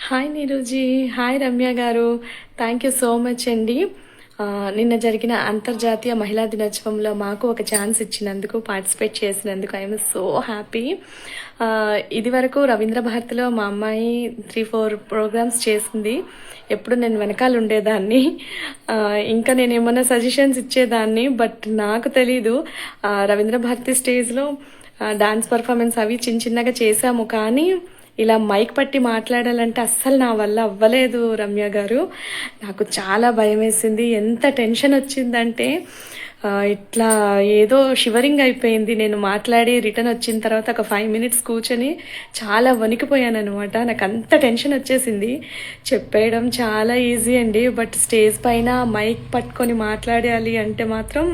Hi Neeruji. Hi Ramya గారు. Thank you so much అండి. నిన్న జరిగిన అంతర్జాతీయ మహిళా దినోత్సవంలో మాకు ఒక ఛాన్స్ ఇచ్చినందుకు, పార్టిసిపేట్ చేసినందుకు ఐఎమ్ సో హ్యాపీ. ఇది వరకు రవీంద్ర భారతిలో మా అమ్మాయి 3-4 ప్రోగ్రామ్స్ చేసింది. ఎప్పుడు నేను వెనకాల ఉండేదాన్ని. ఇంకా నేను ఏమన్నా సజెషన్స్ ఇచ్చేదాన్ని, బట్ నాకు తెలీదు. రవీంద్ర భారతి స్టేజ్లో డాన్స్ పర్ఫార్మెన్స్ అవి చిన్నగా చేశాము, కానీ ఇలా మైక్ పట్టి మాట్లాడాలంటే అస్సలు నా వల్ల అవ్వలేదు రమ్య గారు. నాకు చాలా భయం వేసింది. ఎంత టెన్షన్ వచ్చిందంటే ఇట్లా ఏదో షివరింగ్ అయిపోయింది. నేను మాట్లాడి రిటర్న్ వచ్చిన తర్వాత ఒక 5 minutes కూర్చొని చాలా వణికిపోయాను అనమాట. నాకు అంత టెన్షన్ వచ్చేసింది. చెప్పేయడం చాలా ఈజీ అండి, బట్ స్టేజ్ పైన మైక్ పట్టుకొని మాట్లాడాలి అంటే మాత్రం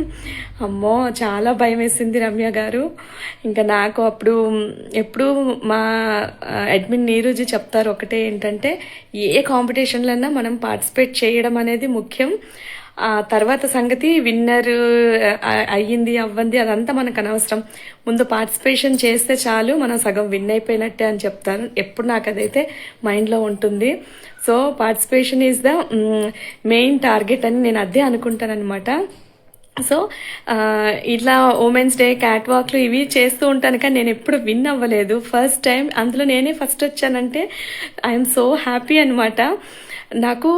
అమ్మో చాలా భయం వేసింది రమ్య గారు. ఇంకా నాకు అప్పుడు ఎప్పుడు మా అడ్మిన్ నీరుజీ చెప్తారు ఒకటే, ఏంటంటే ఏ కాంపిటీషన్లన్నా మనం పార్టిసిపేట్ చేయడం అనేది ముఖ్యం. ఆ తర్వాత సంగతి విన్నర్ అయ్యింది అవ్వంది అదంతా మనకు అనవసరం. ముందు పార్టిసిపేషన్ చేస్తే చాలు, మనం సగం విన్ అయిపోయినట్టే అని చెప్తాను. ఎప్పుడు నాకు అదైతే మైండ్లో ఉంటుంది. So participation is the main target అని నేను అదే అనుకుంటాను అనమాట. సో ఇట్లా ఉమెన్స్ డే, క్యాట్ వాక్లు ఇవి చేస్తూ ఉంటాను, కానీ నేను ఎప్పుడు విన్ అవ్వలేదు. ఫస్ట్ టైం అందులో నేనే ఫస్ట్ వచ్చానంటే ఐఎమ్ సో హ్యాపీ అనమాట. నాకు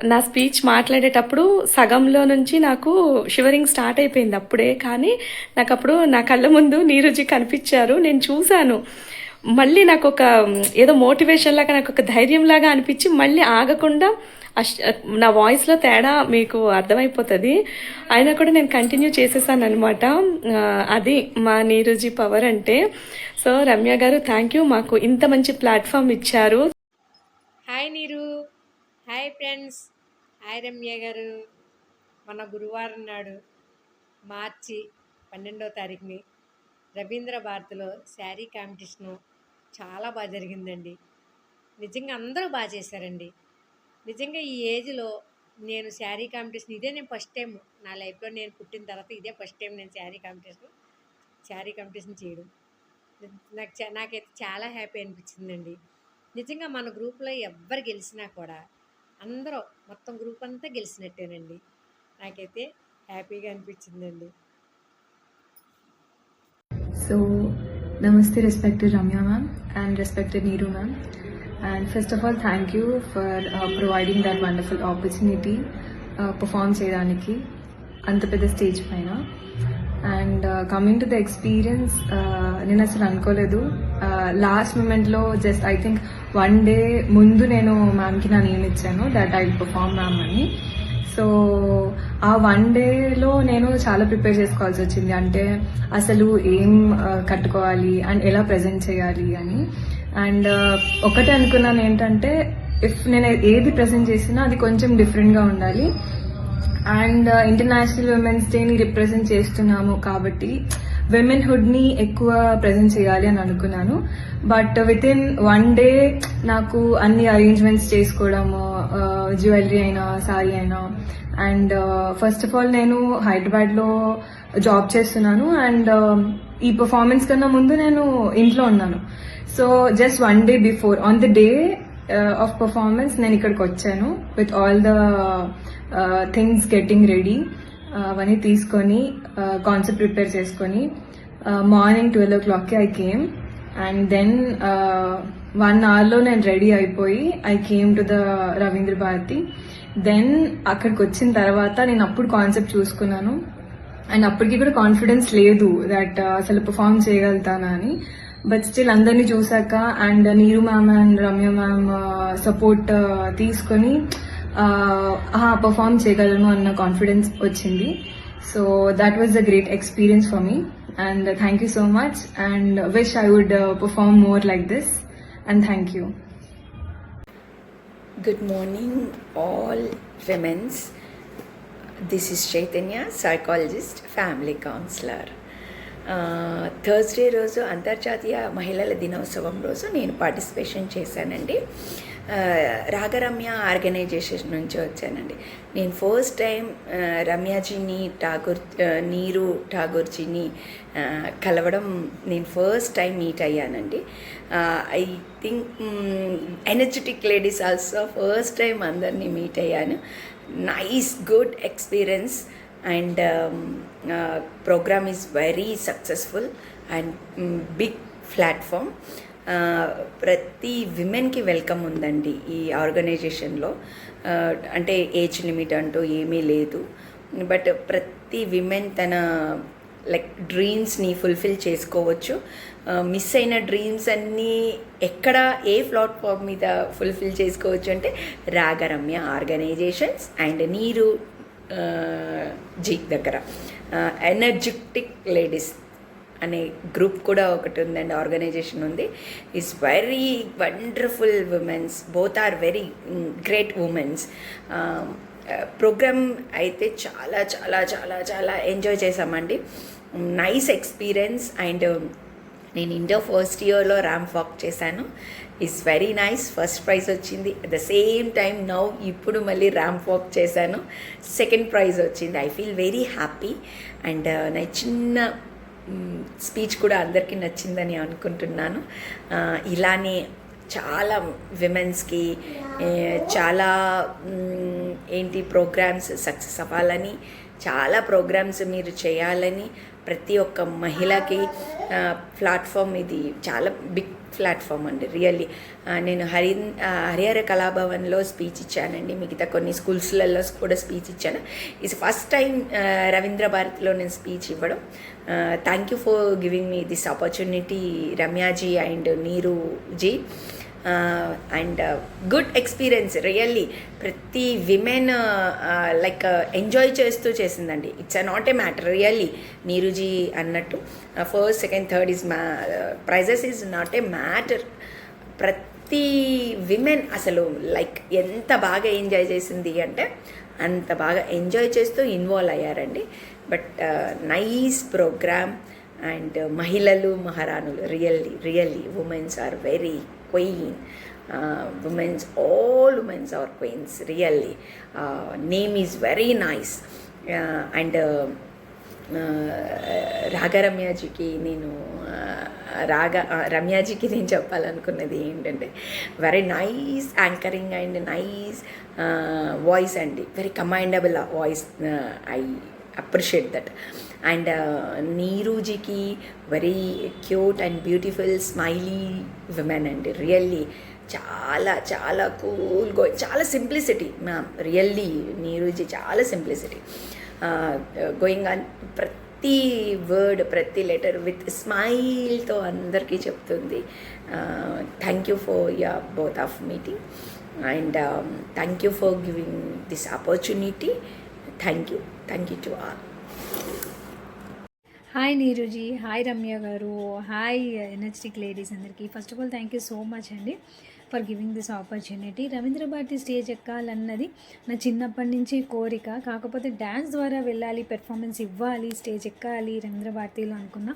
నా స్పీచ్ మాట్లాడేటప్పుడు సగంలో నుంచి నాకు షివరింగ్ స్టార్ట్ అయిపోయింది అప్పుడే. కానీ నాకు అప్పుడు నా కళ్ళ ముందు నీరుజీ కనిపించారు, నేను చూశాను. మళ్ళీ నాకు ఒక ఏదో మోటివేషన్ లాగా, నాకు ఒక ధైర్యం లాగా అనిపించి మళ్ళీ ఆగకుండా నా వాయిస్లో తేడా మీకు అర్థమైపోతుంది. అయినా కూడా నేను కంటిన్యూ చేసేసాను అనమాట. అది మా నీరుజీ పవర్ అంటే. సో రమ్య గారు, థ్యాంక్ యూ, మాకు ఇంత మంచి ప్లాట్ఫామ్ ఇచ్చారు. హాయ్ నీరు. Hi friends. హాయ్ రమ్య గారు. మన గురువారం నాడు మార్చి 12వ తారీఖుని రవీంద్ర భారతిలో శారీ కాంపిటీషను చాలా బాగా జరిగిందండి. నిజంగా అందరూ బాగా చేశారండి. నిజంగా ఈ ఏజ్లో నేను శారీ కాంపిటీషన్ నేను ఫస్ట్ టైం నా లైఫ్లో, నేను పుట్టిన తర్వాత ఇదే ఫస్ట్ టైం నేను శారీ కాంపిటీషన్ చేయడం. నాకైతే చాలా హ్యాపీ అనిపించిందండి. నిజంగా మన గ్రూప్లో ఎవ్వరు గెలిచినా కూడా అందరూ మొత్తం గ్రూప్ అంతా గెలిచినట్టేనండి. నాకైతే హ్యాపీగా అనిపించిందండి. So, namaste, respected Ramya ma'am and respected Neeru ma'am. And first of all, thank you for providing that wonderful opportunity perform cheyadaniki anta pedda stage paina. And coming to the experience, నేను అసలు అనుకోలేదు. Last మూమెంట్లో just I think 1 day ముందు నేను మ్యామ్కి నా name ఇచ్చాను that I will perform ma'am అని. So ఆ 1 dayలో నేను చాలా ప్రిపేర్ చేసుకోవాల్సి వచ్చింది. అంటే అసలు ఏం కట్టుకోవాలి అండ్ ఎలా ప్రజెంట్ చేయాలి అని. అండ్ ఒకటే అనుకున్నాను ఏంటంటే, ఇఫ్ నేను ఏది ప్రజెంట్ చేసినా అది కొంచెం డిఫరెంట్గా ఉండాలి. అండ్ ఇంటర్నేషనల్ విమెన్స్ డేని రిప్రజెంట్ చేస్తున్నాము కాబట్టి విమెన్హుడ్ని ఎక్కువ ప్రజెంట్ చేయాలి అని అనుకున్నాను. బట్ విత్ ఇన్ 1 day నాకు అన్ని అరేంజ్మెంట్స్ చేసుకోవడము, జ్యువెలరీ అయినా సారీ అయినా. అండ్ ఫస్ట్ ఆఫ్ ఆల్ నేను హైదరాబాద్లో జాబ్ చేస్తున్నాను. అండ్ ఈ పర్ఫార్మెన్స్ కన్నా ముందు నేను ఇంట్లో ఉన్నాను. So just 1 day before, on the day of performance నేను ఇక్కడికి వచ్చాను with all the things getting ready. అవన్నీ తీసుకొని కాన్సెప్ట్ ప్రిపేర్ చేసుకొని మార్నింగ్ 12 o'clockకి ఐ కేమ్. అండ్ దెన్ 1 hourలో నేను రెడీ అయిపోయి I came to the Ravindra Bharati. Then అక్కడికి వచ్చిన తర్వాత నేను అప్పుడు కాన్సెప్ట్ చూసుకున్నాను. అండ్ అప్పటికి కూడా కాన్ఫిడెన్స్ లేదు దట్ అసలు పర్ఫామ్ చేయగలుగుతానా అని. బట్ స్టిల్ అందరినీ చూసాక and Neeru ma'am and Ramya ma'am support తీసుకొని పర్ఫామ్ చేయగలను అన్న కాన్ఫిడెన్స్ వచ్చింది. So that was a great experience for me. And thank you so much and wish I would perform more like this. And thank you. Good morning, all women's. This is Chaitanya, psychologist, family counselor. Thursday రోజు అంతర్జాతీయ మహిళల దినోత్సవం రోజు నేను participation చేశానండి. రాగరమ్య organisation నుంచి వచ్చానండి. నేను ఫస్ట్ టైం రమ్యాజీని నీరు ఠాగూర్జీని కలవడం నేను ఫస్ట్ టైం మీట్ అయ్యానండి. I think energetic ladies also first time అందరినీ మీట్ అయ్యాను. Nice good experience and program is very successful and big platform. ప్రతి విమెన్కి వెల్కమ్ ఉందండి ఈ ఆర్గనైజేషన్లో. అంటే ఏజ్ లిమిట్ అంటూ ఏమీ లేదు, బట్ ప్రతి విమెన్ తన లైక్ డ్రీమ్స్ని ఫుల్ఫిల్ చేసుకోవచ్చు. మిస్ అయిన డ్రీమ్స్ అన్నీ ఎక్కడ ఏ ప్లాట్ఫామ్ మీద ఫుల్ఫిల్ చేసుకోవచ్చు అంటే రాగరమ్య ఆర్గనైజేషన్స్ అండ్ నీరు జీ దగ్గర ఎనర్జెటిక్ లేడీస్ అనే గ్రూప్ కూడా ఒకటి ఉందండి, ఆర్గనైజేషన్ ఉంది. Is very wonderful womens, both are very great womens. Programme అయితే చాలా చాలా చాలా చాలా ఎంజాయ్ చేసామండి. Nice experience. అండ్ నేను ఇంటర్ ఫస్ట్ ఇయర్లో ర్యాంప్ వాక్ చేశాను. Is very nice. First prize వచ్చింది. At the same time now ఇప్పుడు మళ్ళీ ర్యాంప్ వాక్ చేశాను, సెకండ్ ప్రైజ్ వచ్చింది. I feel very happy. And నా చిన్న స్పీచ్ కూడా అందరికీ నచ్చిందని అనుకుంటున్నాను. ఇలానే చాలా విమెన్స్కి చాలా ప్రోగ్రామ్స్ సక్సెస్ అవ్వాలని, చాలా ప్రోగ్రామ్స్ మీరు చేయాలని, ప్రతి ఒక్క మహిళకి ప్లాట్ఫామ్ ఇది చాలా బిగ్ ప్లాట్ఫామ్ అండి రియల్లీ. నేను హరిహర కళాభవన్లో స్పీచ్ ఇచ్చానండి, మిగతా కొన్ని స్కూల్స్లలో కూడా స్పీచ్ ఇచ్చాను. ఇది ఫస్ట్ టైం రవీంద్ర భారతిలో నేను స్పీచ్ ఇవ్వడం. Thank you for giving me this opportunity Ramyaji and Neeruji. And good experience really. ప్రతి విమెన్ లైక్ ఎంజాయ్ చేస్తూ చేసిందండి. It's not a matter really. Neeruji అన్నట్టు first second third is prizes is not a matter. ప్రతి women అసలు like ఎంత బాగా enjoy చేసింది అంటే అంత బాగా ఎంజాయ్ చేస్తూ ఇన్వాల్వ్ అయ్యారండి. But nice programme. అండ్ మహిళలు మహారాణులు really womens are very queen. All women are queens really. Name is very nice. And రాగరమ్యాజీకి నేను రమ్యాజీకి నేను చెప్పాలనుకున్నది ఏంటంటే very nice anchoring and nice voice అండి, very commandable voice. I appreciate that. And నీరుజీకి very cute and beautiful smiley women అండి really. చాలా చాలా కూల్ గోయింగ్, చాలా సింప్లిసిటీ మ్యామ్ రియల్లీ. నీరుజీ చాలా సింప్లిసిటీ గోయింగ్ ఆన్. ప్రతి వర్డ్ ప్రతి లెటర్ విత్ స్మైల్తో అందరికీ చెప్తుంది. Thank you for your both of meeting and thank you for giving this opportunity. Thank you to all. Hi Neeruji, hi Ramya garu, hi energetic ladies అందరికీ. First of all thank you so much అండి for giving this opportunity. Ravindra Bharati stage ఎక్కాలన్నది నా చిన్నప్పటి నుంచి కోరిక. కాకపోతే dance ద్వారా వెళ్ళాలి, పెర్ఫార్మెన్స్ ఇవ్వాలి, స్టేజ్ ఎక్కాలి రవీంద్ర భారతిలో అనుకున్నా.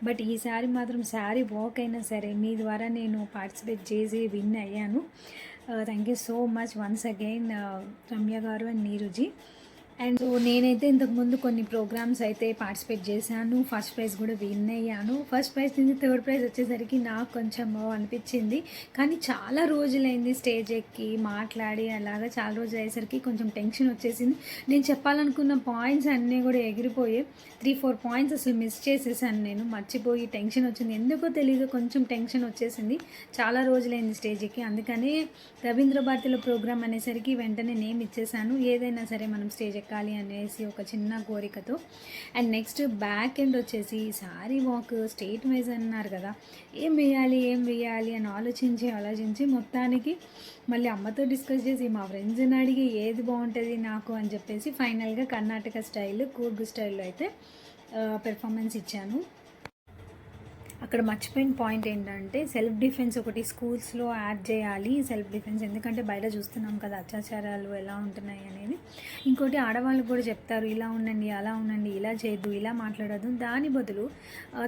బట్ ఈసారి మాత్రం శారీ వాక్ అయినా సరే మీ ద్వారా నేను పార్టిసిపేట్ చేసి విన్ అయ్యాను. Thank you so much once again Ramya గారు అండ్ నీరుజీ. అండ్ సో నేనైతే ఇంతకుముందు కొన్ని ప్రోగ్రామ్స్ అయితే పార్టిసిపేట్ చేశాను, ఫస్ట్ ప్రైజ్ కూడా విన్ అయ్యాను. ఫస్ట్ ప్రైజ్ నుంచి థర్డ్ ప్రైజ్ వచ్చేసరికి నాకు కొంచెం అనిపించింది. కానీ చాలా రోజులైంది స్టేజ్ ఎక్కి మాట్లాడి అలాగా చాలా రోజులు అయ్యేసరికి కొంచెం టెన్షన్ వచ్చేసింది. నేను చెప్పాలనుకున్న పాయింట్స్ అన్నీ కూడా ఎగిరిపోయి 3-4 పాయింట్స్ అసలు మిస్ చేసేసాను. నేను మర్చిపోయి టెన్షన్ వచ్చింది, ఎందుకో తెలియదు కొంచెం టెన్షన్ వచ్చేసింది. చాలా రోజులైంది స్టేజ్ ఎక్కి, అందుకని రవీంద్ర భారతిలో ప్రోగ్రామ్ అనేసరికి వెంటనే నేమ్ ఇచ్చేసాను. ఏదైనా సరే మనం స్టేజ్ ఎక్కాలి అనేసి ఒక చిన్న కోరికతో. అండ్ నెక్స్ట్ బ్యాక్ ఎండ్ వచ్చేసి సారీ వాక్ స్టేట్ వైజ్ అన్నారు కదా, ఏం వేయాలి అని ఆలోచించి మొత్తానికి మళ్ళీ అమ్మతో డిస్కస్ చేసి మా ఫ్రెండ్స్ని అడిగి ఏది బాగుంటుంది నాకు అని చెప్పేసి ఫైనల్గా కర్ణాటక స్టైల్ కూర్గు స్టైల్లో అయితే పెర్ఫార్మెన్స్ ఇచ్చాను. అక్కడ మర్చిపోయిన పాయింట్ ఏంటంటే సెల్ఫ్ డిఫెన్స్ ఒకటి స్కూల్స్లో యాడ్ చేయాలి. సెల్ఫ్ డిఫెన్స్ ఎందుకంటే బయట చూస్తున్నాం కదా అత్యాచారాలు ఎలా ఉంటున్నాయి అనేది. ఇంకోటి ఆడవాళ్ళకు కూడా చెప్తారు, ఇలా ఉండండి, అలా ఉండండి, ఇలా చేయొద్దు, ఇలా మాట్లాడద్దు. దాని బదులు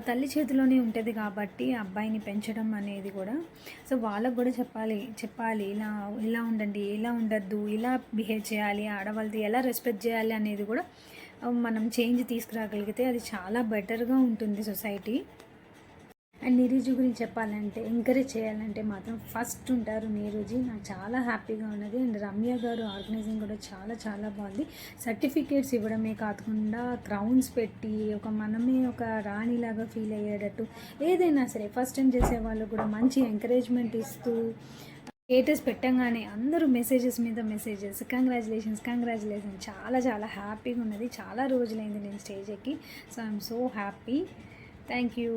తల్లి చేతిలోనే ఉంటుంది కాబట్టి అబ్బాయిని పెంచడం అనేది కూడా సో వాళ్ళకు కూడా చెప్పాలి ఇలా ఉండండి, ఇలా ఉండద్దు, ఇలా బిహేవ్ చేయాలి, ఆడవాళ్ళది ఎలా రెస్పెక్ట్ చేయాలి అనేది కూడా మనం చేంజ్ తీసుకురాగలిగితే అది చాలా బెటర్గా ఉంటుంది సొసైటీ. అండ్ నీరజ్ గురించి చెప్పాలంటే ఎంకరేజ్ చేయాలంటే మాత్రం ఫస్ట్ ఉంటారు నీరజ్. నాకు చాలా హ్యాపీగా ఉన్నది. అండ్ రమ్య గారు ఆర్గనైజింగ్ కూడా చాలా చాలా బాగుంది. సర్టిఫికేట్స్ ఇవ్వడమే కాకుండా క్రౌన్స్ పెట్టి మనమే ఒక రాణిలాగా ఫీల్ అయ్యేటట్టు ఏదైనా సరే ఫస్ట్ టైం చేసే వాళ్ళు కూడా మంచి ఎంకరేజ్మెంట్ ఇస్తూ స్టేటస్ పెట్టంగానే అందరూ మెసేజెస్ మీద మెసేజెస్, కంగ్రాచులేషన్స్ చాలా చాలా హ్యాపీగా ఉన్నది. చాలా రోజులైంది నేను స్టేజ్ ఎక్కి. So I'm so happy. Thank you.